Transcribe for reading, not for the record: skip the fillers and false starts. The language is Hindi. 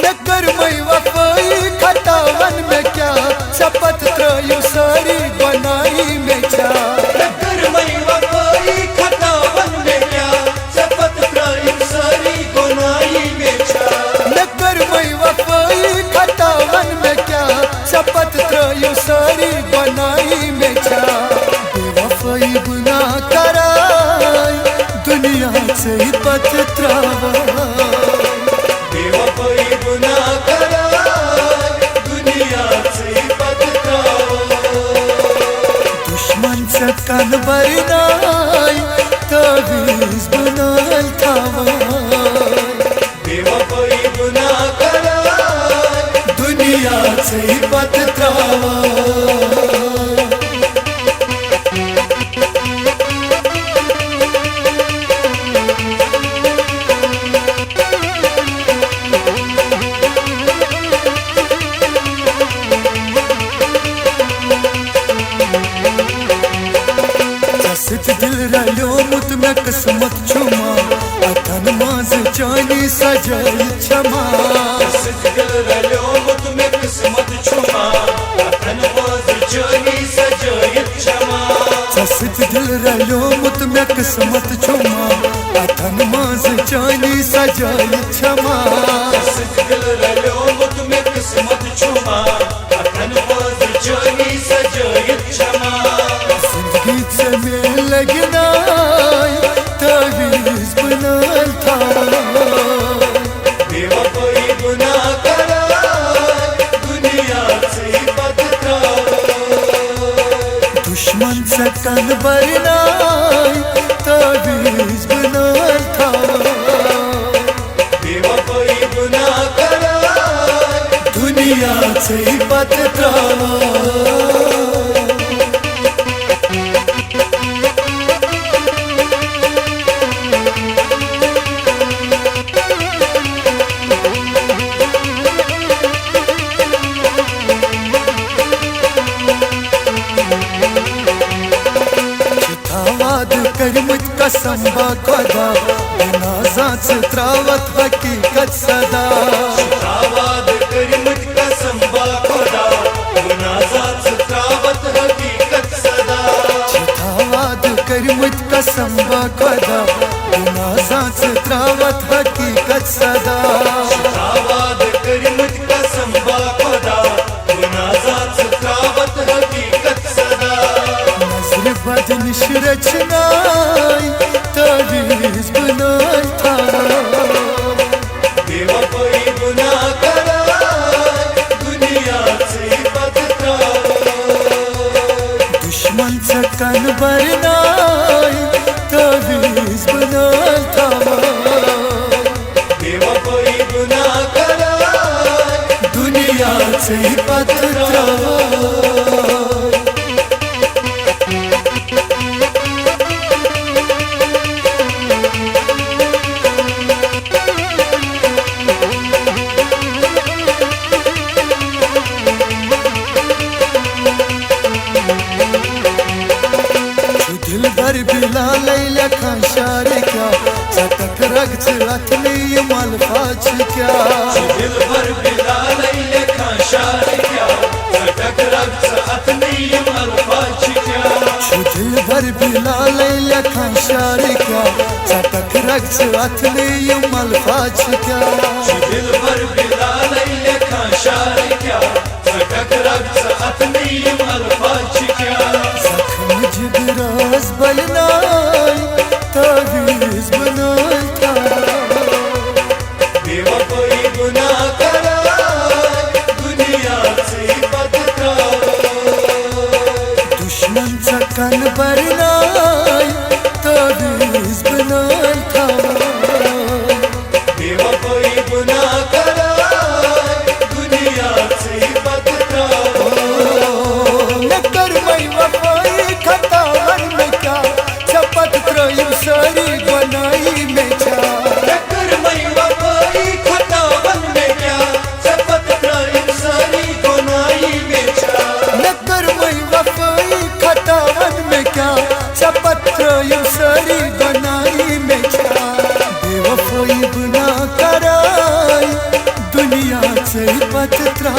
न कर मई वफाई खतावन में क्या शपथ त्रयु सारी बनाई में क्या न कर मई वफाई खतावन में क्या शपथ त्रयु सारी बनाई में क्या न कर मई वफाई खतावन में क्या शपथ त्रयु सारी बनाई में क्या बेवफाई गुना कराई दुनिया से पथ त्रावाई बेवफाई गुना कराई दुनिया से पथ त्रावाई दुश्मन से कन बरनाई तावीज़ बनाल थावाई बेवफाई गुना कराई दुनिया से पथ त्रावाई दिल रलो मुत में किस्मत छुमा अतन माज जानी सजाई क्षमा दिल रलो मुत में किस्मत छुमा अतन माज जानी सजाई क्षमा दिल रलो मुत में किस्मत छुमा अतन माज जानी सजाई क्षमा दिल रलो मुत में किस्मत छुमा अतन माज जानी सजाई क्षमा जिंदगी से मेल लगना तावीज़ बनाल थावाई बेवफाई गुना कराई दुनिया से पथ त्रावाई दुश्मन से कन बरनाई तावीज़ बनाल थावाई बेवफाई गुना कराई दुनिया से पथ त्रावाई करमत कसम बा खुदा नाजात त्रावत हकीकत सदा आवाद करमत कसम बा खुदा नाजात त्रावत हकीकत सदा आवाद करमत कसम बा खुदा नाजात त्रावत हकीकत सदा आवाद करमत कसम बा खुदा नाजात त्रावत हकीकत सदा नजर बद निशरचनाई तावीज़ बनाल थावाई बेवफाई गुना कराई दुनिया से पथ त्रावाई दुश्मन से कन बरनाई तावीज़ बनाल थावाई बेवफाई गुना कराई दुनिया से पथ त्रावाई दिल भर बिला लैला खाशार क्या सटक रग चलत नहीं मलफाच क्या दिल भर बिला लैले खाशार क्या सटक रग साथ नहीं मलफाच क्या दिल भर बिला लैला खाशार क्या सटक रग चलत नहीं मलफाच क्या दिल भर बिला लैले खाशार क्या सटक रग साथ नहीं मलफाच क्या जख्म जिगरास बलनाई तावीज़ बनाल थावाई बेवफाई गुना कराई दुनिया से पथ त्रावाई दुश्मन से कन बरनाई तावीज़ बनाल थावाई बेवफाई गुना से पत त्रा